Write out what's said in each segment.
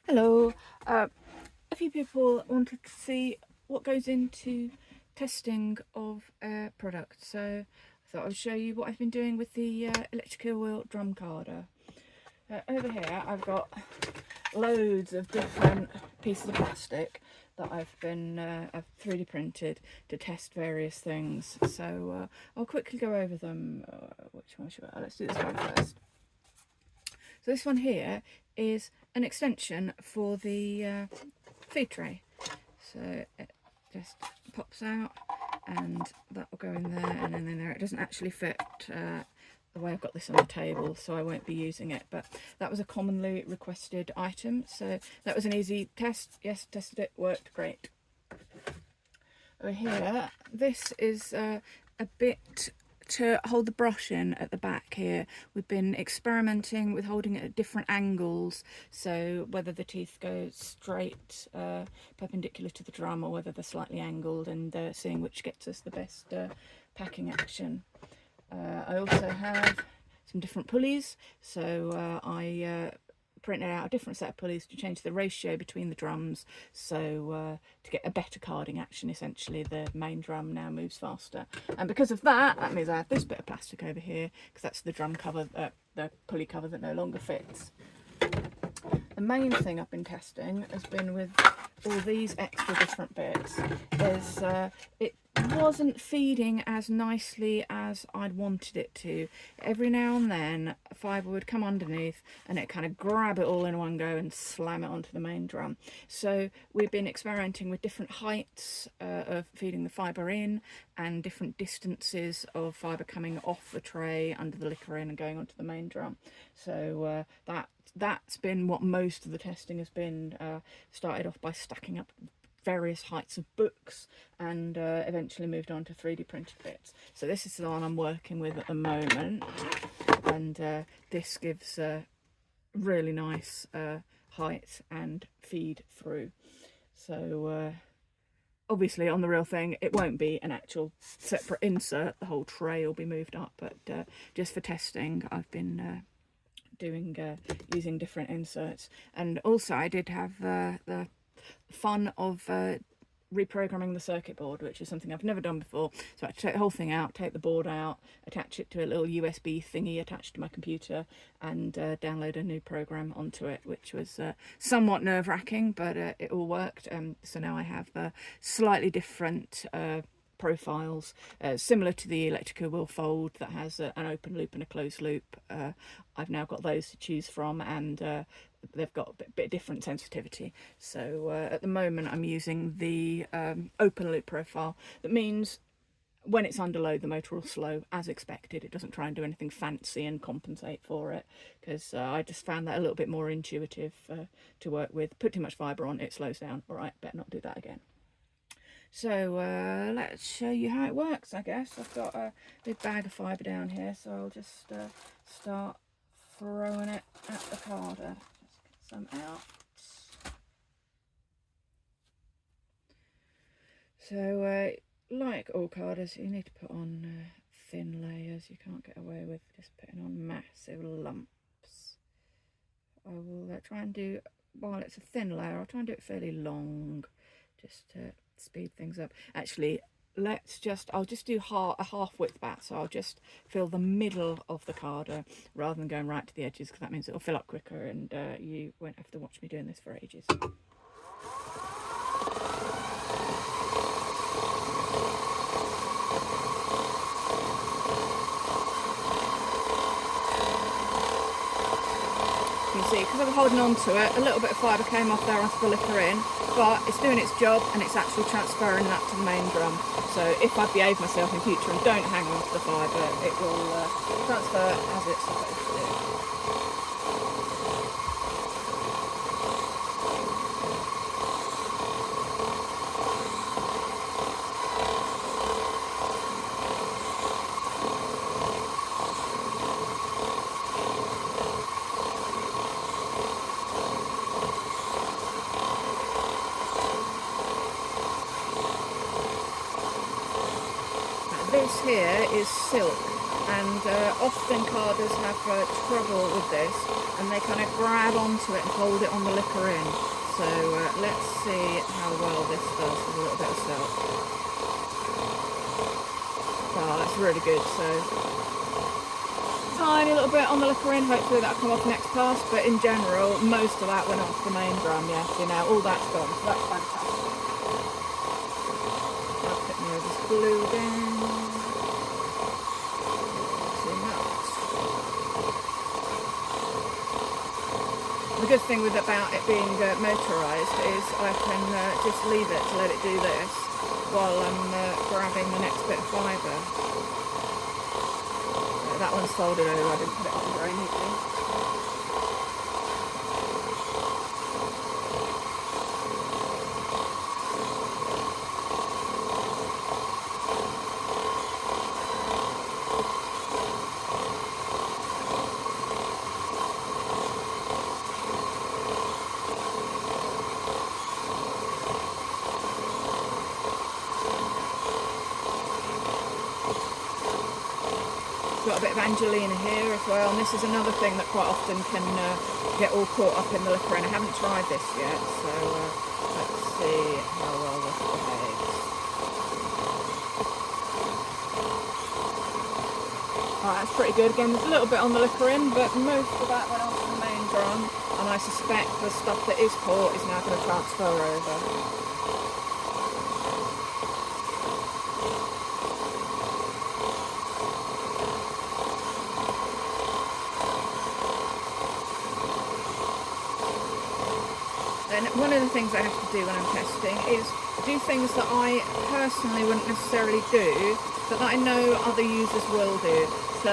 Hello. A few people wanted to see what goes into testing of a product, so I thought I'd show you what I've been doing with the electrical wheel drum carder. Over here I've got loads of different pieces of plastic that I've 3D printed to test various things. So I'll quickly go over them. Which one should I? Let's do this one first. So this one here is an extension for the feed tray. So it just pops out and that will go in there and then in there. It doesn't actually fit the way I've got this on the table, so I won't be using it, but that was a commonly requested item, so that was an easy test. Yes, tested it, worked great. Over here, this is a bit to hold the brush in at the back here. We've been experimenting with holding it at different angles, so whether the teeth go straight perpendicular to the drum or whether they're slightly angled, and seeing which gets us the best packing action. I also have some different pulleys, so I printed out a different set of pulleys to change the ratio between the drums, so to get a better carding action. Essentially the main drum now moves faster, and because of that, that means I have this bit of plastic over here because that's the drum cover, the pulley cover that no longer fits. The main thing I've been testing has been with all these extra different bits. It wasn't feeding as nicely as I'd wanted it to. Every now and then a fibre would come underneath and it kind of grab it all in one go and slam it onto the main drum. So we've been experimenting with different heights of feeding the fibre in and different distances of fibre coming off the tray under the liquor in and going onto the main drum. So that's been what most of the testing has been. Started off by stacking up various heights of books and eventually moved on to 3D printed bits. So this is the one I'm working with at the moment, and this gives a really nice height and feed through. So obviously on the real thing it won't be an actual separate insert, the whole tray will be moved up, but just for testing I've been using different inserts. And also I did have the fun of reprogramming the circuit board, which is something I've never done before. So I had to take the whole thing out, take the board out, attach it to a little USB thingy attached to my computer, and download a new program onto it, which was somewhat nerve-wracking, but it all worked. So now I have slightly different profiles, similar to the electrical wheel fold that has an open loop and a closed loop. I've now got those to choose from, and they've got a bit different sensitivity. So at the moment I'm using the open loop profile. That means when it's under load the motor will slow as expected. It doesn't try and do anything fancy and compensate for it, because I just found that a little bit more intuitive to work with. Put too much fibre on, it slows down. All right, better not do that again. So let's show you how it works, I guess. I've got a big bag of fibre down here, so I'll just start throwing it at the carder. Just get some out. So like all carders, you need to put on thin layers. You can't get away with just putting on massive lumps. I will try and do, while it's a thin layer, I'll try and do it fairly long, just to speed things up. Actually, I'll just do a half width bat, so I'll just fill the middle of the carder rather than going right to the edges, because that means it'll fill up quicker and you won't have to watch me doing this for ages. You can see, because I was holding on to it, a little bit of fibre came off there onto the liquor in, but it's doing its job and it's actually transferring that to the main drum. So if I behave myself in future and don't hang on to the fibre, it will transfer as it's supposed to do. This here is silk, and often carders have trouble with this, and they kind of grab onto it and hold it on the liquor in. So let's see how well this does with a little bit of silk. Oh, that's really good. So tiny little bit on the liquor in, hopefully that'll come off next pass, but in general most of that went off the main drum. Yeah, you know, all that's gone, so that's fantastic. I'll put more of this glue down. The good thing about it being motorised is I can just leave it to let it do this while I'm grabbing the next bit of fibre. That one's folded over, I didn't put it on very neatly. Got a bit of Angelina here as well, and this is another thing that quite often can get all caught up in the liquor, and I haven't tried this yet, so let's see how well this behaves. Alright, that's pretty good. Again, there's a little bit on the liquor in, but most of that went onto the main drum, and I suspect the stuff that is caught is now going to transfer over. And one of the things I have to do when I'm testing is do things that I personally wouldn't necessarily do, but that I know other users will do. So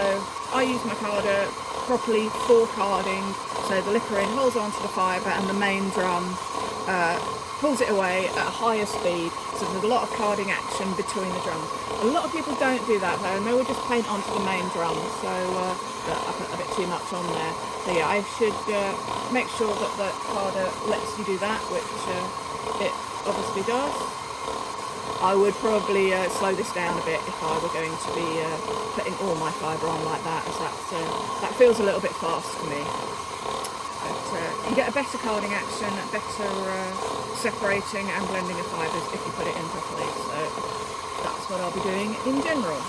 I use my carder properly for carding, so the liquor in holds onto the fibre and the main drum pulls it away at a higher speed, so there's a lot of carding action between the drums. A lot of people don't do that though, and they will just paint onto the main drum, so I put a bit too much on there. So yeah, I should make sure that the carder lets you do that, which it obviously does. I would probably slow this down a bit if I were going to be putting all my fibre on like that, as that feels a little bit fast to me. But you get a better carding action, a better separating and blending of fibres if you put it in properly. So that's what I'll be doing in general.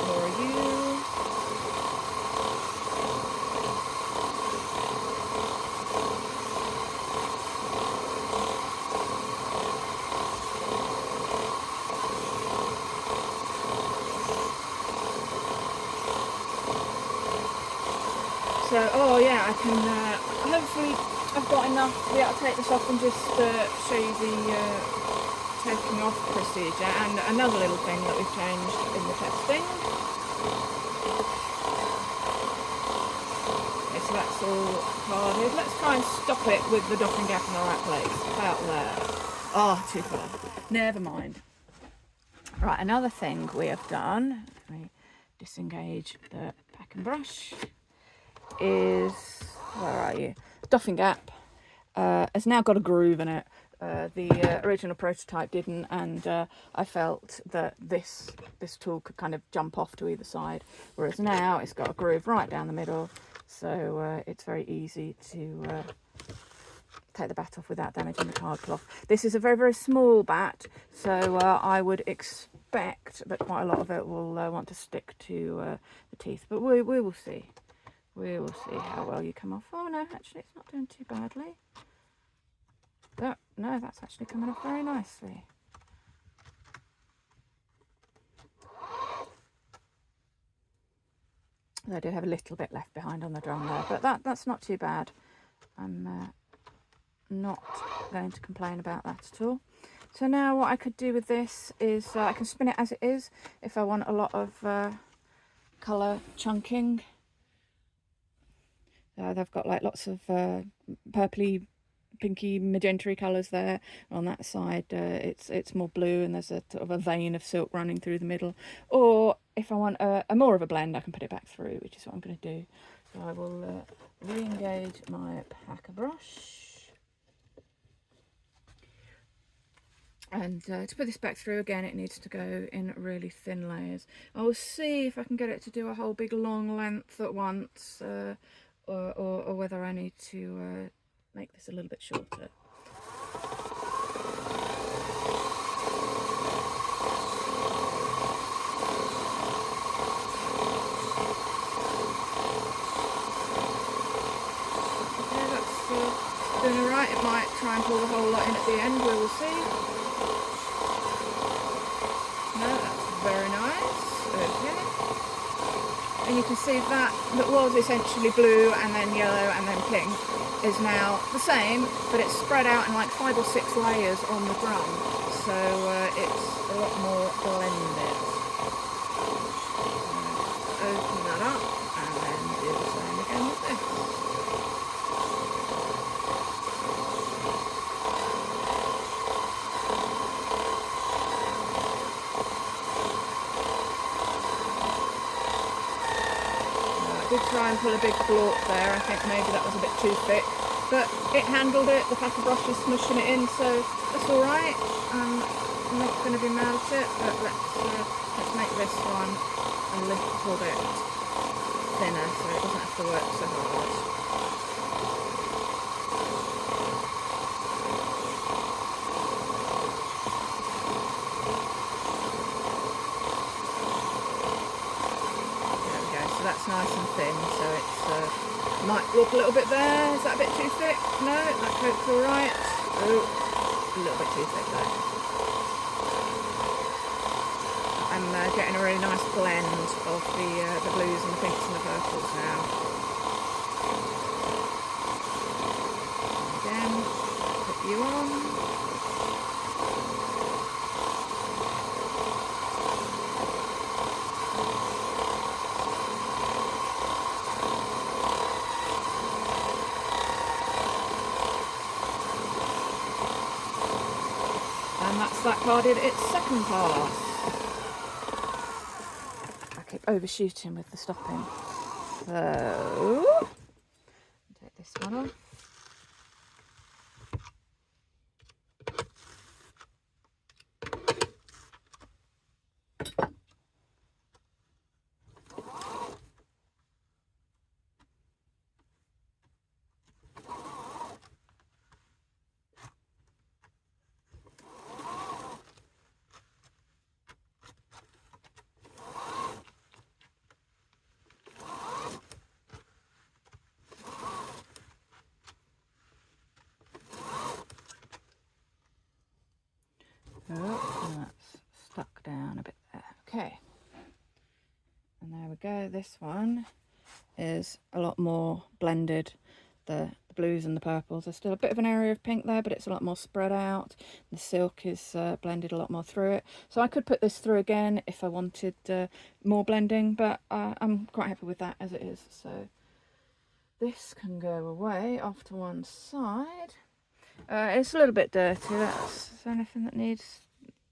For you. So, oh yeah, I can, hopefully I've got enough to be able to take this off and just show you the taking off procedure, and another little thing that we've changed in the testing. Okay, so that's all carded. Let's try and stop it with the doffing gap in the right place, about there. Oh, too far. Never mind. Right, another thing we have done, let me disengage the pack and brush, is, where are you? Doffing gap has now got a groove in it. The original prototype didn't, and I felt that this tool could kind of jump off to either side, whereas now it's got a groove right down the middle, so it's very easy to take the bat off without damaging the card cloth. This is a very, very small bat, so I would expect that quite a lot of it will want to stick to the teeth, but we will see. We will see how well you come off. Oh no, actually it's not doing too badly. Oh, no, that's actually coming off very nicely. I do have a little bit left behind on the drum there, but that's not too bad. I'm not going to complain about that at all. So now what I could do with this is I can spin it as it is if I want a lot of colour chunking. They've got like lots of purpley, pinky, magenta colours there. On that side it's more blue, and there's a sort of a vein of silk running through the middle. Or if I want a more of a blend, I can put it back through, which is what I'm going to do. So I will re-engage my packer brush. And to put this back through again, it needs to go in really thin layers. I will see if I can get it to do a whole big long length at once, or whether I need to make this a little bit shorter. Doing alright. It might try and pull the whole lot in at the end, we will see. No, that's very nice. Okay. And you can see that was essentially blue and then yellow and then pink is now the same, but it's spread out in like 5 or 6 layers on the drum, so it's a lot more blended. Open that up and then do the same again with this. I did try and pull a big blorp there. I think maybe that was a bit too thick, but it handled it. The packer brush is smushing it in, so that's all right. I'm not going to be mad at it, but let's make this one a little bit thinner so it doesn't have to work so hard. That's nice and thin, so it's might look a little bit there. Is that a bit too thick? No, that coat's all right. Oh, a little bit too thick there. I'm getting a really nice blend of the blues and the pinks and the purples now. Again, put you on. And that's that carded its second pass. I keep overshooting with the stopping. So, take this one off. Oh, and that's stuck down a bit there. Okay. And there we go. This one is a lot more blended. The blues and the purples. There's still a bit of an area of pink there, but it's a lot more spread out. The silk is blended a lot more through it. So I could put this through again if I wanted more blending, but I'm quite happy with that as it is. So this can go away off to one side. It's a little bit dirty. Is there anything that needs...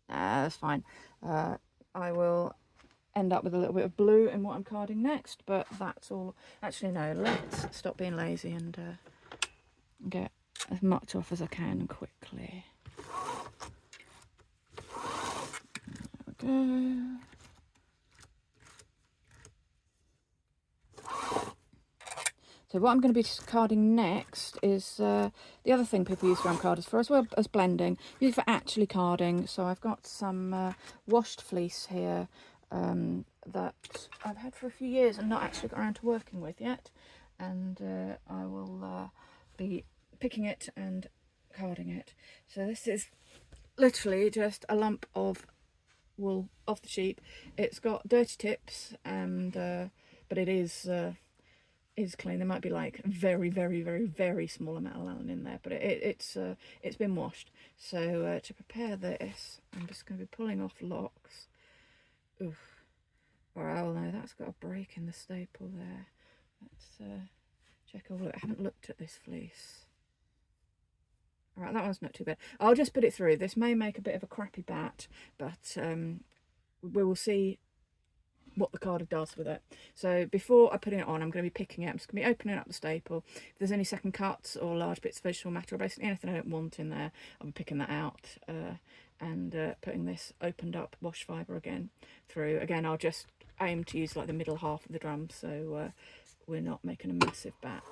that's fine. I will end up with a little bit of blue in what I'm carding next, but that's all. Actually, no, let's stop being lazy and get as much off as I can quickly. There we go. So what I'm going to be carding next is the other thing people use drum carders for, as well as blending. Use it for actually carding. So I've got some washed fleece here that I've had for a few years and not actually got around to working with yet. And I will be picking it and carding it. So this is literally just a lump of wool off the sheep. It's got dirty tips, and but it is clean. There might be like very, very, very, very small amount of alum in there, but it's been washed. So to prepare this, I'm just going to be pulling off locks. Oof. Or oh no, that's got a break in the staple there. Let's check all of it. I haven't looked at this fleece. All right, that one's not too bad. I'll just put it through. This may make a bit of a crappy bat, but we will see what the carder does with it. So before I put it on, I'm going to be picking it. I'm just going to be opening up the staple. If there's any second cuts or large bits of vegetable matter or basically anything I don't want in there, I'll be picking that out and putting this opened up wash fibre again through. Again, I'll just aim to use like the middle half of the drum, so we're not making a massive bat.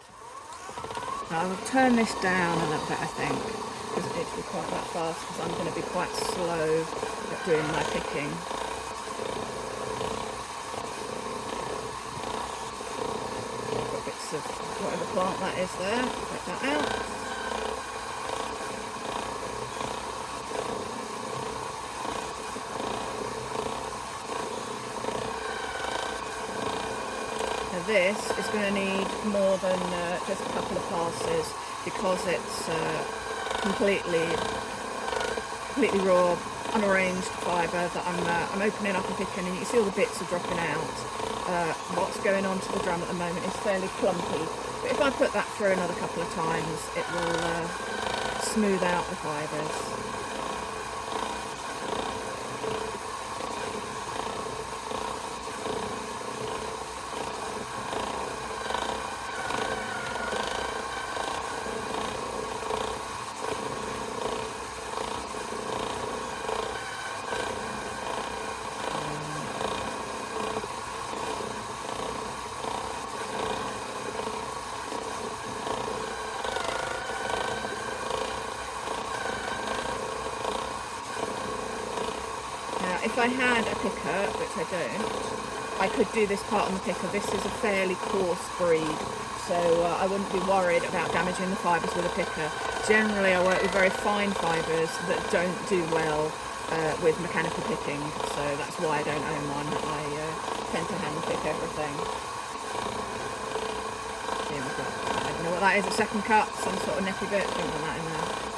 Now I'll turn this down a little bit, I think, because it needs to be quite that fast, because I'm going to be quite slow at doing my picking. Got bits of whatever plant that is there, take that out. This is going to need more than just a couple of passes, because it's completely raw, unarranged fibre that I'm opening up and picking, and you can see all the bits are dropping out. What's going on to the drum at the moment is fairly clumpy, but if I put that through another couple of times, it will smooth out the fibres. If I had a picker, which I don't, I could do this part on the picker. This is a fairly coarse breed, so I wouldn't be worried about damaging the fibres with a picker. Generally, I work with very fine fibres that don't do well with mechanical picking, so that's why I don't own one. I tend to hand pick everything. Here we've got, I don't know what that is, a second cut, some sort of nippy bit, don't want that in there.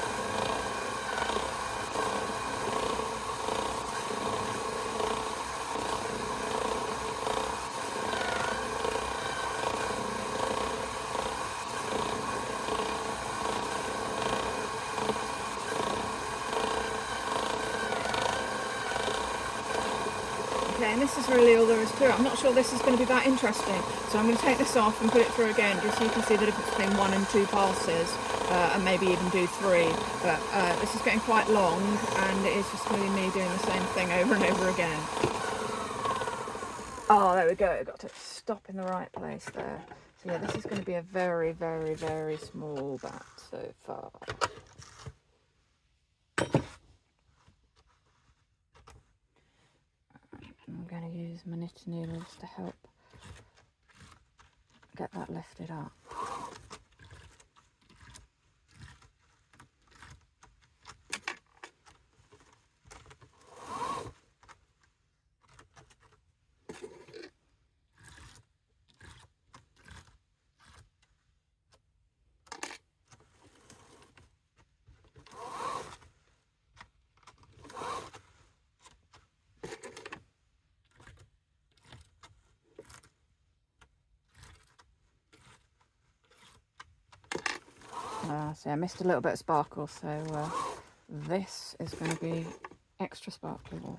And this is really all there is to it. I'm not sure this is going to be that interesting, so I'm going to take this off and put it through again, just so you can see the difference between 1 and 2 passes, and maybe even do 3. But this is getting quite long, and it is just going to be me doing the same thing over and over again. Oh, there we go. I've got to stop in the right place there. So yeah, this is going to be a very, very, very small bat so far. I'm going to use my knit needles to help get that lifted up. So I missed a little bit of sparkle, so this is going to be extra sparkly wool.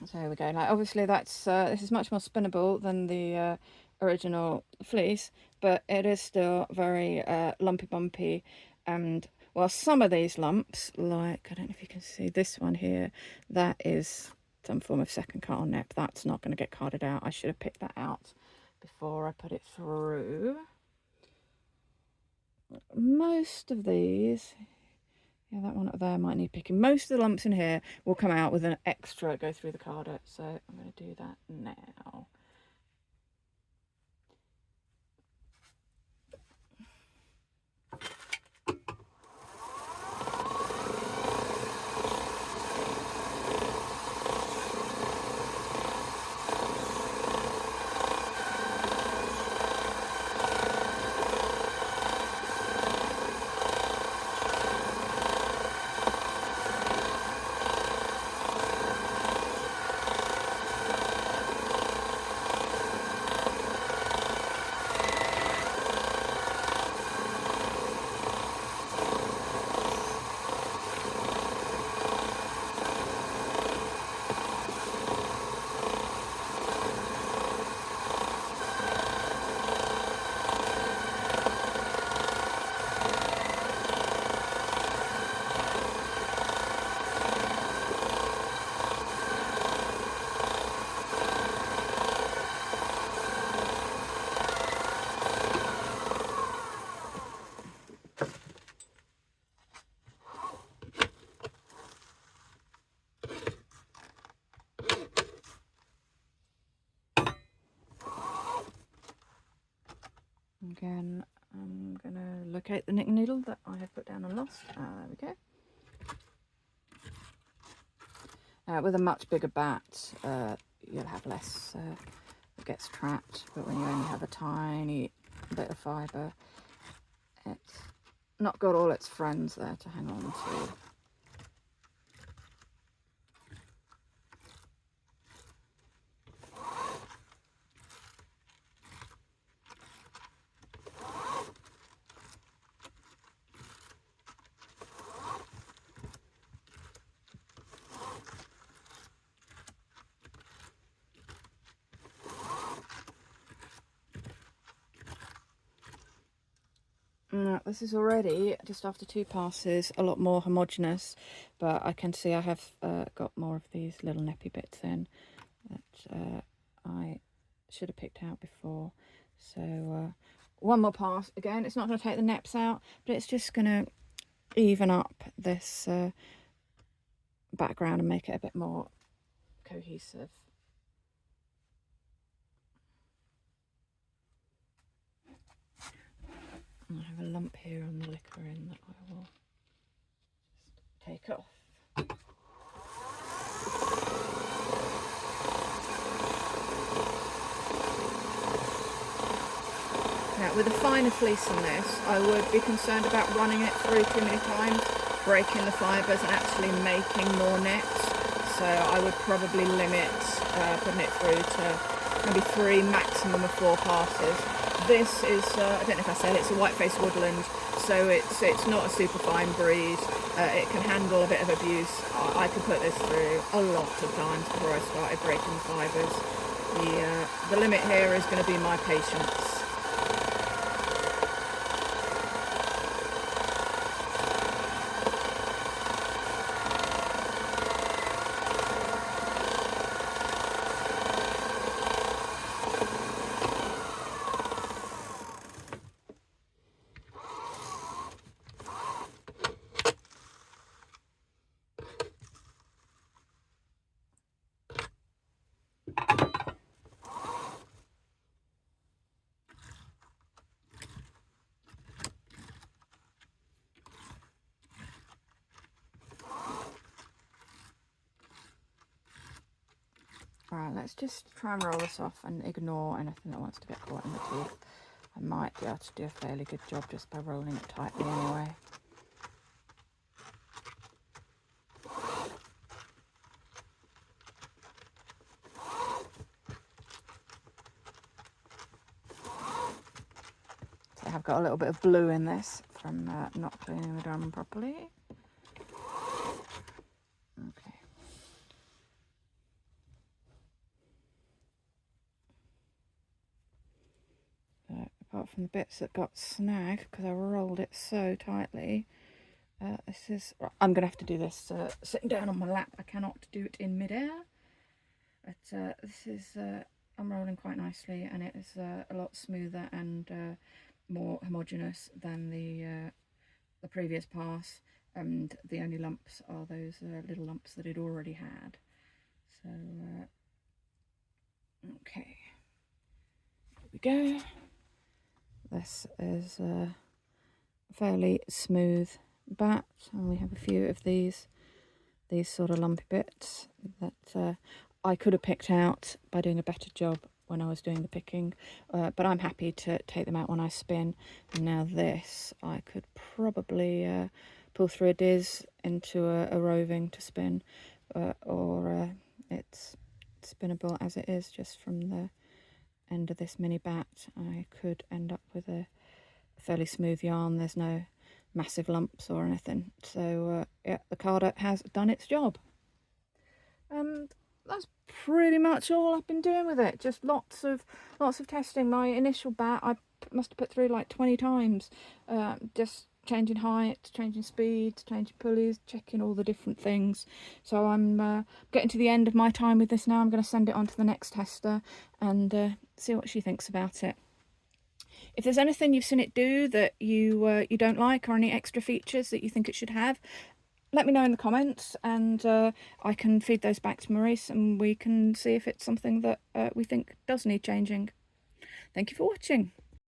So here we go. Like, obviously that's this is much more spinnable than the original fleece, but it is still very lumpy bumpy, and well, some of these lumps, like, I don't know if you can see this one here, that is some form of second cut on nip. That's not going to get carded out. I should have picked that out before I put it through. Most of these, yeah, that one up there might need picking. Most of the lumps in here will come out with an extra go through the carder, so I'm going to do that now. Again, I'm going to locate the knitting needle that I have put down and lost. There we go. With a much bigger bat, you'll have less that gets trapped, but when you only have a tiny bit of fibre, it's not got all its friends there to hang on to. This is already, just after 2 passes, a lot more homogeneous, but I can see I have got more of these little neppy bits in that I should have picked out before. So one more pass. Again, it's not going to take the neps out, but it's just going to even up this background and make it a bit more cohesive. I have a lump here on the liquor in that I will just take off. Now, with a finer fleece than this, I would be concerned about running it through too many times, breaking the fibres and actually making more nets. So I would probably limit putting it through to maybe 3, maximum of 4 passes. This is, I don't know if I said, it's a white-faced woodland, so it's not a super fine breed. It can handle a bit of abuse. I could put this through a lot of times before I started breaking the fibres. The limit here is going to be my patience. Alright, let's just try and roll this off and ignore anything that wants to get caught in the teeth. I might be able to do a fairly good job just by rolling it tightly anyway. So I have got a little bit of blue in this from not cleaning the drum properly. Okay. Apart from the bits that got snagged because I rolled it so tightly, this is, I'm going to have to do this sitting down on my lap. I cannot do it in midair. But this is, I'm rolling quite nicely, and it is a lot smoother and more homogeneous than the previous pass, and the only lumps are those little lumps that it already had. So, okay, here we go. This is a fairly smooth bat, and we have a few of these sort of lumpy bits that I could have picked out by doing a better job when I was doing the picking, but I'm happy to take them out when I spin. And now this, I could probably pull through a diz into a roving to spin, or it's spinnable as it is just from the end of this mini bat. I could end up with a fairly smooth yarn. There's no massive lumps or anything. So yeah, the carder has done its job. And that's pretty much all I've been doing with it. Just lots of testing. My initial bat I must have put through like 20 times, just changing height, changing speeds, changing pulleys, checking all the different things. So I'm getting to the end of my time with this now. I'm going to send it on to the next tester and see what she thinks about it. If there's anything you've seen it do that you don't like, or any extra features that you think it should have, let me know in the comments, and I can feed those back to Maurice, and we can see if it's something that we think does need changing. Thank you for watching.